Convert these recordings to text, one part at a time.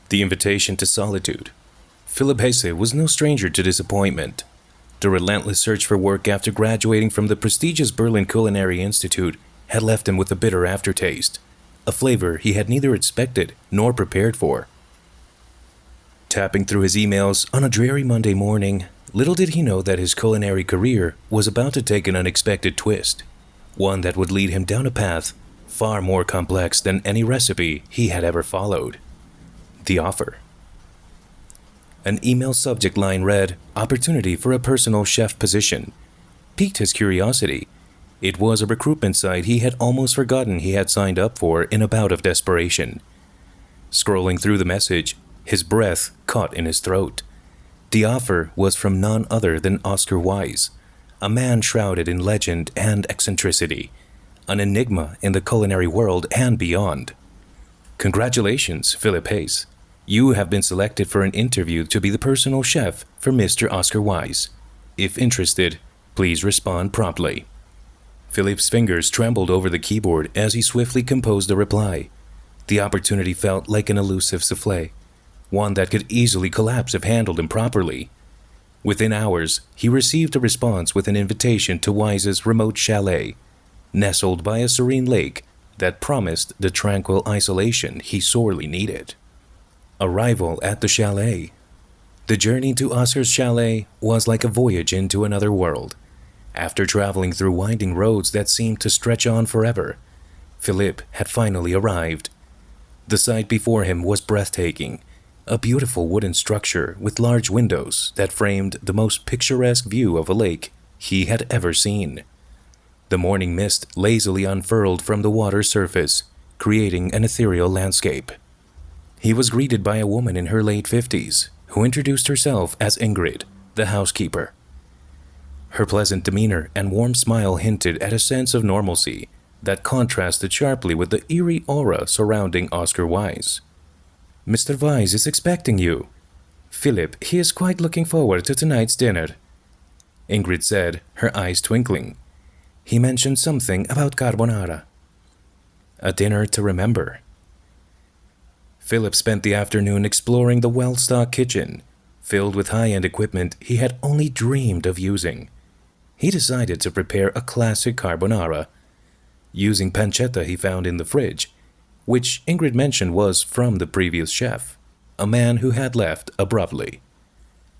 The invitation to solitude. Philip Hesse was no stranger to disappointment. The relentless search for work after graduating from the prestigious Berlin Culinary Institute had left him with a bitter aftertaste, a flavor he had neither expected nor prepared for. Tapping through his emails on a dreary Monday morning, little did he know that his culinary career was about to take an unexpected twist, one that would lead him down a path far more complex than any recipe he had ever followed. The offer. An email subject line read, "Opportunity for a personal chef position," piqued his curiosity. It was a recruitment site he had almost forgotten he had signed up for in a bout of desperation. Scrolling through the message, his breath caught in his throat. The offer was from none other than Oscar Wise, a man shrouded in legend and eccentricity, an enigma in the culinary world and beyond. "Congratulations, Philip Hesse. You have been selected for an interview to be the personal chef for Mr. Oscar Wise. If interested, please respond promptly." Philip's fingers trembled over the keyboard as he swiftly composed a reply. The opportunity felt like an elusive souffle, one that could easily collapse if handled improperly. Within hours, he received a response with an invitation to Wise's remote chalet, nestled by a serene lake that promised the tranquil isolation he sorely needed. Arrival at the chalet. The journey to Oscar's chalet was like a voyage into another world. After traveling through winding roads that seemed to stretch on forever, Philip had finally arrived. The sight before him was breathtaking, a beautiful wooden structure with large windows that framed the most picturesque view of a lake he had ever seen. The morning mist lazily unfurled from the water's surface, creating an ethereal landscape. He was greeted by a woman in her late 50s, who introduced herself as Ingrid, the housekeeper. Her pleasant demeanor and warm smile hinted at a sense of normalcy that contrasted sharply with the eerie aura surrounding Oscar Wise. "Mr. Wise is expecting you. Philip, he is quite looking forward to tonight's dinner," Ingrid said, her eyes twinkling. "He mentioned something about carbonara." A dinner to remember. Philip spent the afternoon exploring the well-stocked kitchen, filled with high-end equipment he had only dreamed of using. He decided to prepare a classic carbonara, using pancetta he found in the fridge, which Ingrid mentioned was from the previous chef, a man who had left abruptly.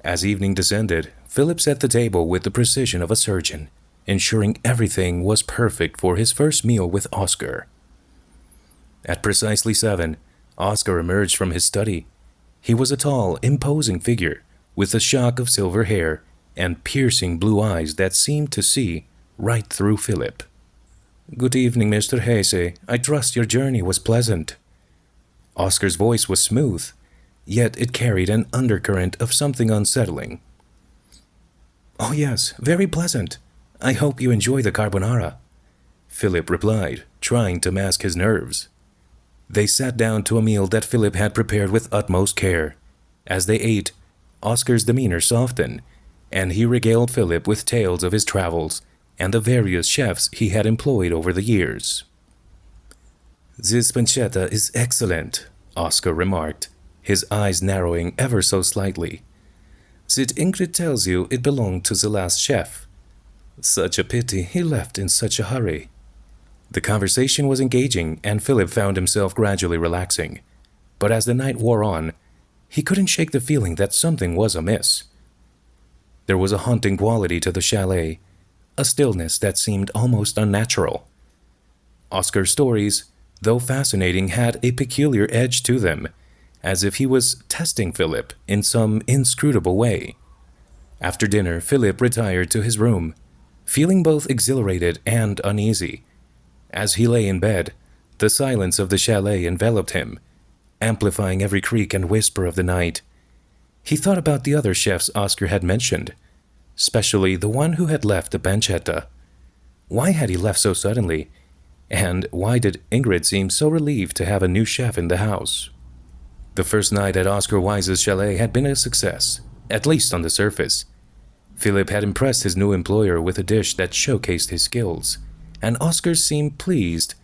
As evening descended, Philip set the table with the precision of a surgeon, ensuring everything was perfect for his first meal with Oscar. At precisely 7, Oscar emerged from his study. He was a tall, imposing figure, with a shock of silver hair and piercing blue eyes that seemed to see right through Philip. "Good evening, Mr. Hesse. I trust your journey was pleasant." Oscar's voice was smooth, yet it carried an undercurrent of something unsettling. "Oh yes, very pleasant. I hope you enjoy the carbonara," Philip replied, trying to mask his nerves. They sat down to a meal that Philip had prepared with utmost care. As they ate, Oscar's demeanor softened, and he regaled Philip with tales of his travels and the various chefs he had employed over the years. "This pancetta is excellent," Oscar remarked, his eyes narrowing ever so slightly. "That Ingrid tells you it belonged to the last chef. Such a pity he left in such a hurry." The conversation was engaging, and Philip found himself gradually relaxing. But as the night wore on, he couldn't shake the feeling that something was amiss. There was a haunting quality to the chalet, a stillness that seemed almost unnatural. Oscar's stories, though fascinating, had a peculiar edge to them, as if he was testing Philip in some inscrutable way. After dinner, Philip retired to his room, feeling both exhilarated and uneasy. As he lay in bed, the silence of the chalet enveloped him, amplifying every creak and whisper of the night. He thought about the other chefs Oscar had mentioned, especially the one who had left the pancetta. Why had he left so suddenly? And why did Ingrid seem so relieved to have a new chef in the house? The first night at Oscar Wise's chalet had been a success, at least on the surface. Philip had impressed his new employer with a dish that showcased his skills, and Oscar seemed pleased,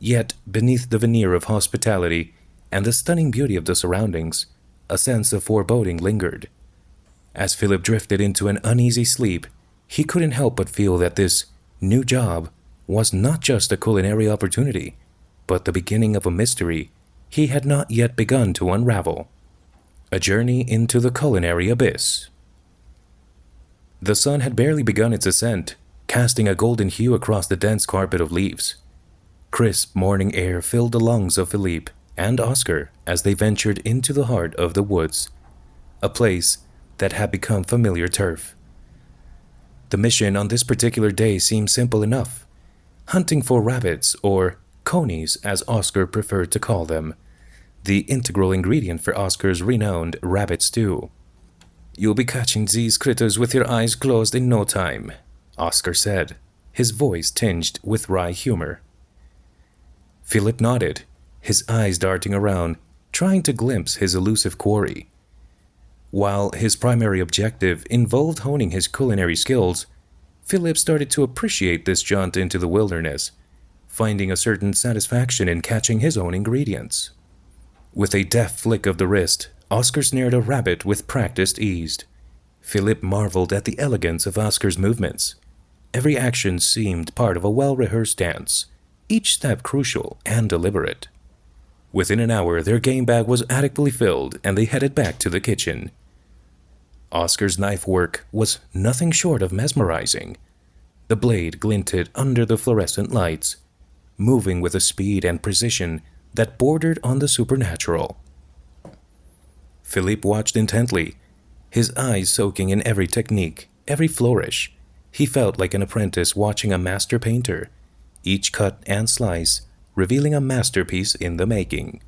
yet beneath the veneer of hospitality, and the stunning beauty of the surroundings, a sense of foreboding lingered. As Philip drifted into an uneasy sleep, he couldn't help but feel that this new job was not just a culinary opportunity, but the beginning of a mystery he had not yet begun to unravel. A journey into the culinary abyss. The sun had barely begun its ascent, casting a golden hue across the dense carpet of leaves. Crisp morning air filled the lungs of Philippe and Oscar as they ventured into the heart of the woods, a place that had become familiar turf. The mission on this particular day seemed simple enough: hunting for rabbits, or conies as Oscar preferred to call them, the integral ingredient for Oscar's renowned rabbit stew. "You'll be catching these critters with your eyes closed in no time," Oscar said, his voice tinged with wry humor. Philip nodded, his eyes darting around, trying to glimpse his elusive quarry. While his primary objective involved honing his culinary skills, Philip started to appreciate this jaunt into the wilderness, finding a certain satisfaction in catching his own ingredients. With a deft flick of the wrist, Oscar snared a rabbit with practiced ease. Philip marveled at the elegance of Oscar's movements. Every action seemed part of a well-rehearsed dance, each step crucial and deliberate. Within an hour, their game bag was adequately filled, and they headed back to the kitchen. Oscar's knife work was nothing short of mesmerizing. The blade glinted under the fluorescent lights, moving with a speed and precision that bordered on the supernatural. Philippe watched intently, his eyes soaking in every technique, every flourish. He felt like an apprentice watching a master painter, each cut and slice revealing a masterpiece in the making.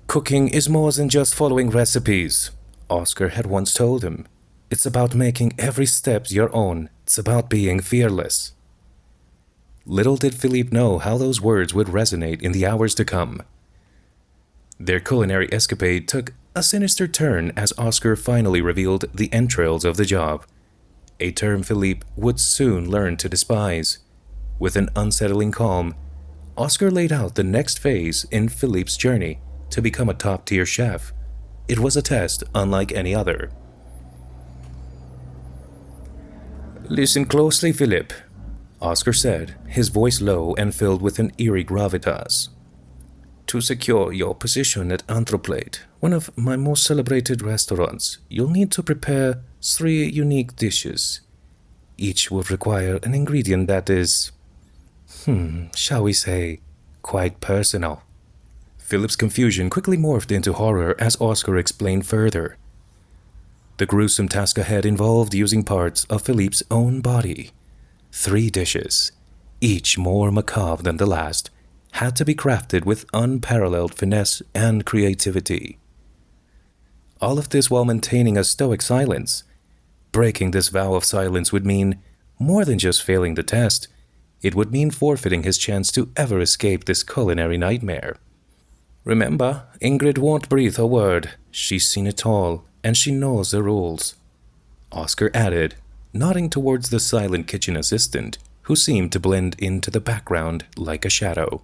"Cooking is more than just following recipes," Oscar had once told him. "It's about making every step your own. It's about being fearless." Little did Philippe know how those words would resonate in the hours to come. Their culinary escapade took a sinister turn as Oscar finally revealed the entrails of the job, a term Philippe would soon learn to despise. With an unsettling calm, Oscar laid out the next phase in Philippe's journey to become a top-tier chef. It was a test unlike any other. "Listen closely, Philippe," Oscar said, his voice low and filled with an eerie gravitas. "To secure your position at Anthroplate, one of my most celebrated restaurants, you'll need to prepare 3 unique dishes. Each will require an ingredient that is, shall we say, quite personal." Philip's confusion quickly morphed into horror as Oscar explained further. The gruesome task ahead involved using parts of Philippe's own body. 3 dishes, each more macabre than the last, had to be crafted with unparalleled finesse and creativity. All of this while maintaining a stoic silence. Breaking this vow of silence would mean more than just failing the test. It would mean forfeiting his chance to ever escape this culinary nightmare. "Remember, Ingrid won't breathe a word. She's seen it all, and she knows the rules," Oscar added, nodding towards the silent kitchen assistant, who seemed to blend into the background like a shadow.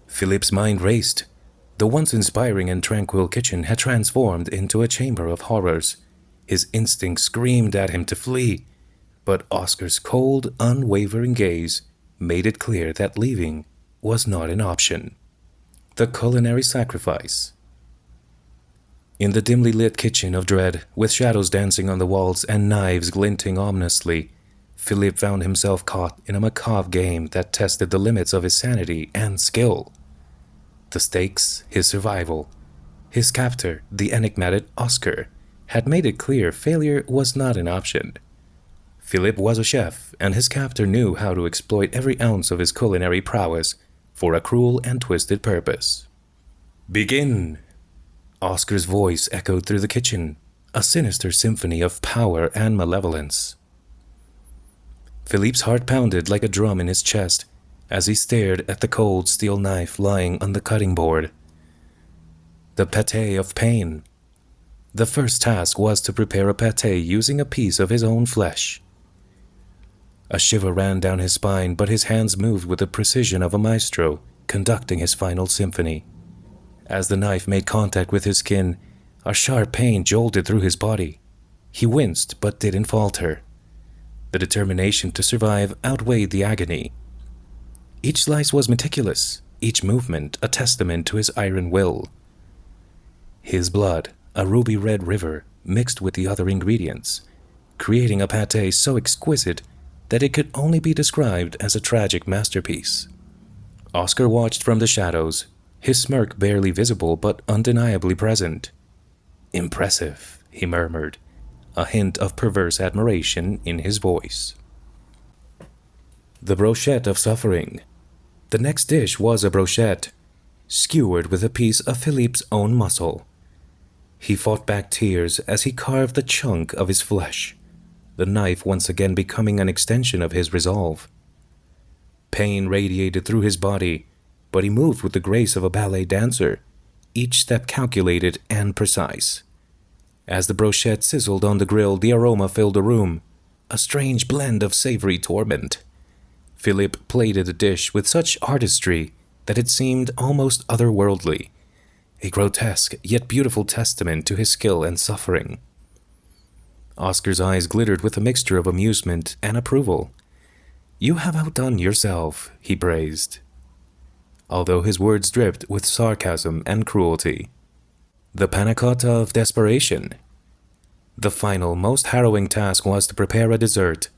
Philip's mind raced. The once inspiring and tranquil kitchen had transformed into a chamber of horrors. His instincts screamed at him to flee, but Oscar's cold, unwavering gaze made it clear that leaving was not an option. The culinary sacrifice. In the dimly lit kitchen of dread, with shadows dancing on the walls and knives glinting ominously, Philippe found himself caught in a macabre game that tested the limits of his sanity and skill. The stakes, his survival. His captor, the enigmatic Oscar, had made it clear failure was not an option. Philippe was a chef, and his captor knew how to exploit every ounce of his culinary prowess for a cruel and twisted purpose. "Begin!" Oscar's voice echoed through the kitchen, a sinister symphony of power and malevolence. Philippe's heart pounded like a drum in his chest as he stared at the cold steel knife lying on the cutting board. The pâté of pain. The first task was to prepare a pâté using a piece of his own flesh. A shiver ran down his spine, but his hands moved with the precision of a maestro conducting his final symphony. As the knife made contact with his skin, a sharp pain jolted through his body. He winced but didn't falter. The determination to survive outweighed the agony. Each slice was meticulous, each movement a testament to his iron will. His blood, a ruby-red river, mixed with the other ingredients, creating a pâté so exquisite that it could only be described as a tragic masterpiece. Oscar watched from the shadows, his smirk barely visible but undeniably present. "Impressive," he murmured, a hint of perverse admiration in his voice. The brochette of suffering. The next dish was a brochette, skewered with a piece of Philippe's own muscle. He fought back tears as he carved the chunk of his flesh, the knife once again becoming an extension of his resolve. Pain radiated through his body, but he moved with the grace of a ballet dancer, each step calculated and precise. As the brochette sizzled on the grill, the aroma filled the room, a strange blend of savory torment. Philippe plated the dish with such artistry that it seemed almost otherworldly, a grotesque yet beautiful testament to his skill and suffering. Oscar's eyes glittered with a mixture of amusement and approval. "You have outdone yourself," he praised, although his words dripped with sarcasm and cruelty. The panna cotta of desperation. The final, most harrowing task was to prepare a dessert,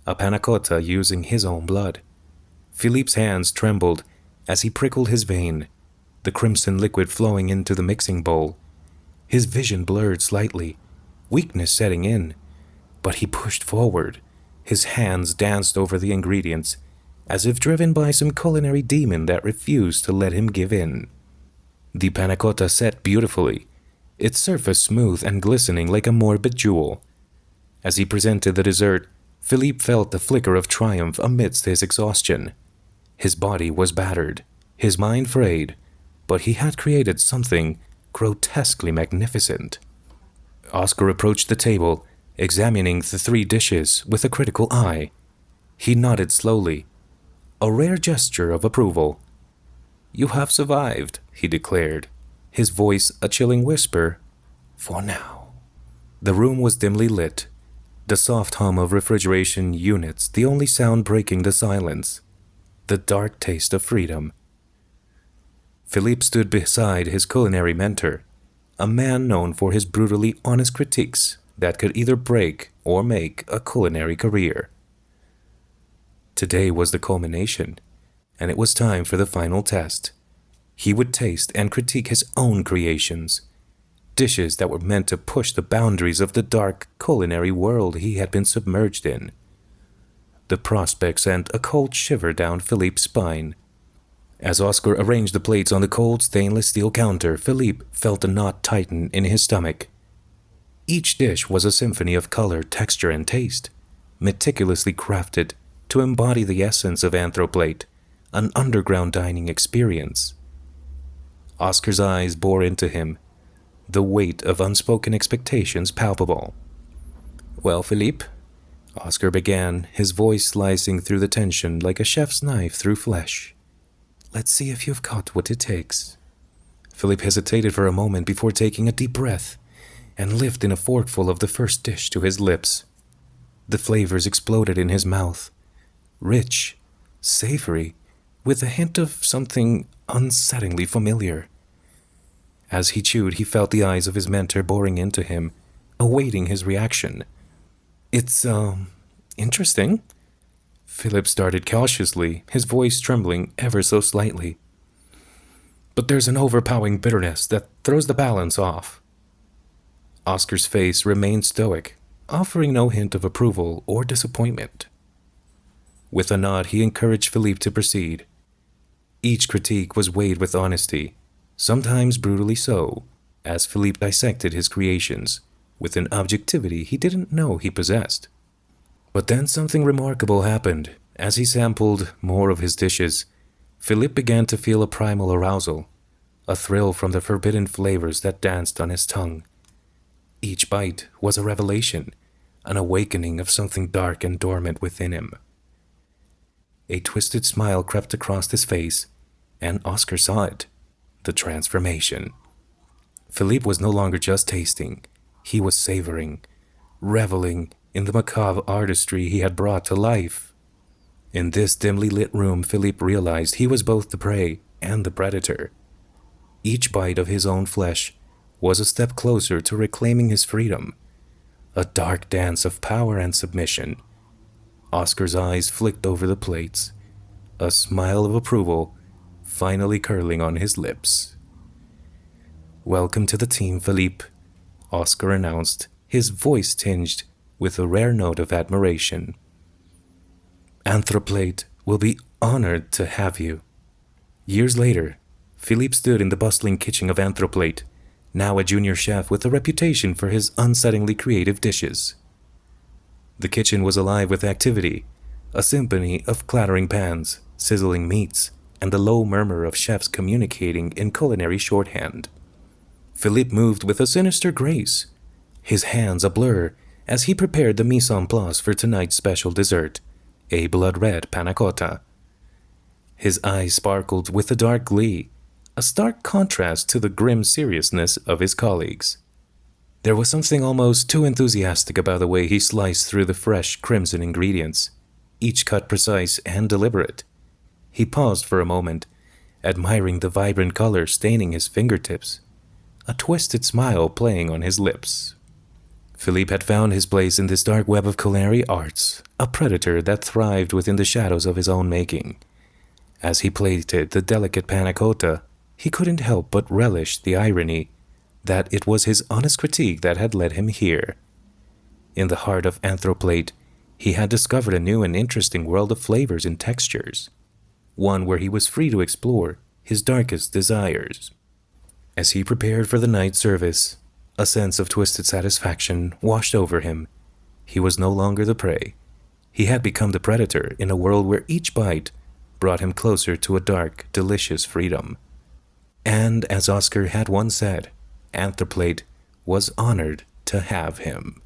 a panna cotta using his own blood. Philippe's hands trembled as he prickled his vein, the crimson liquid flowing into the mixing bowl. His vision blurred slightly, weakness setting in, but he pushed forward. His hands danced over the ingredients, as if driven by some culinary demon that refused to let him give in. The panna cotta set beautifully, its surface smooth and glistening like a morbid jewel. As he presented the dessert, Philippe felt the flicker of triumph amidst his exhaustion. His body was battered, his mind frayed, but he had created something grotesquely magnificent. Oscar approached the table, examining the 3 dishes with a critical eye. He nodded slowly, a rare gesture of approval. "You have survived," he declared, his voice a chilling whisper, "for now." The room was dimly lit, the soft hum of refrigeration units the only sound breaking the silence, the dark taste of freedom. Philippe stood beside his culinary mentor, a man known for his brutally honest critiques that could either break or make a culinary career. Today was the culmination, and it was time for the final test. He would taste and critique his own creations, dishes that were meant to push the boundaries of the dark culinary world he had been submerged in. The prospect sent a cold shiver down Philippe's spine. As Oscar arranged the plates on the cold stainless steel counter, Philippe felt a knot tighten in his stomach. Each dish was a symphony of color, texture, and taste, meticulously crafted to embody the essence of Anthroplate, an underground dining experience. Oscar's eyes bore into him, the weight of unspoken expectations palpable. "Well, Philippe," Oscar began, his voice slicing through the tension like a chef's knife through flesh. "Let's see if you've got what it takes." Philippe hesitated for a moment before taking a deep breath and lifting a forkful of the first dish to his lips. The flavors exploded in his mouth, rich, savory, with a hint of something unsettlingly familiar. As he chewed, he felt the eyes of his mentor boring into him, awaiting his reaction. "It's, interesting." Philip started cautiously, his voice trembling ever so slightly. "But there's an overpowering bitterness that throws the balance off." Oscar's face remained stoic, offering no hint of approval or disappointment. With a nod, he encouraged Philippe to proceed. Each critique was weighed with honesty, sometimes brutally so, as Philippe dissected his creations with an objectivity he didn't know he possessed. But then something remarkable happened. As he sampled more of his dishes, Philippe began to feel a primal arousal, a thrill from the forbidden flavors that danced on his tongue. Each bite was a revelation, an awakening of something dark and dormant within him. A twisted smile crept across his face, and Oscar saw it. the transformation. Philippe was no longer just tasting, he was savoring, reveling in the macabre artistry he had brought to life. In this dimly lit room, Philippe realized he was both the prey and the predator. Each bite of his own flesh was a step closer to reclaiming his freedom, a dark dance of power and submission. Oscar's eyes flicked over the plates, a smile of approval finally curling on his lips. "Welcome to the team, Philippe," Oscar announced, his voice tinged with a rare note of admiration. "Anthroplate will be honored to have you." Years later, Philippe stood in the bustling kitchen of Anthroplate, now a junior chef with a reputation for his unsettlingly creative dishes. The kitchen was alive with activity, a symphony of clattering pans, sizzling meats, and the low murmur of chefs communicating in culinary shorthand. Philippe moved with a sinister grace, his hands a blur as he prepared the mise en place for tonight's special dessert, a blood-red panna cotta. His eyes sparkled with a dark glee, a stark contrast to the grim seriousness of his colleagues. There was something almost too enthusiastic about the way he sliced through the fresh crimson ingredients, each cut precise and deliberate. He paused for a moment, admiring the vibrant color staining his fingertips, a twisted smile playing on his lips. Philippe had found his place in this dark web of culinary arts, a predator that thrived within the shadows of his own making. As he plated the delicate panna cotta, he couldn't help but relish the irony that it was his honest critique that had led him here. In the heart of Anthroplate, he had discovered a new and interesting world of flavors and textures, one where he was free to explore his darkest desires. As he prepared for the night service, a sense of twisted satisfaction washed over him. He was no longer the prey. He had become the predator in a world where each bite brought him closer to a dark, delicious freedom. And as Oscar had once said, Anthroplate was honored to have him.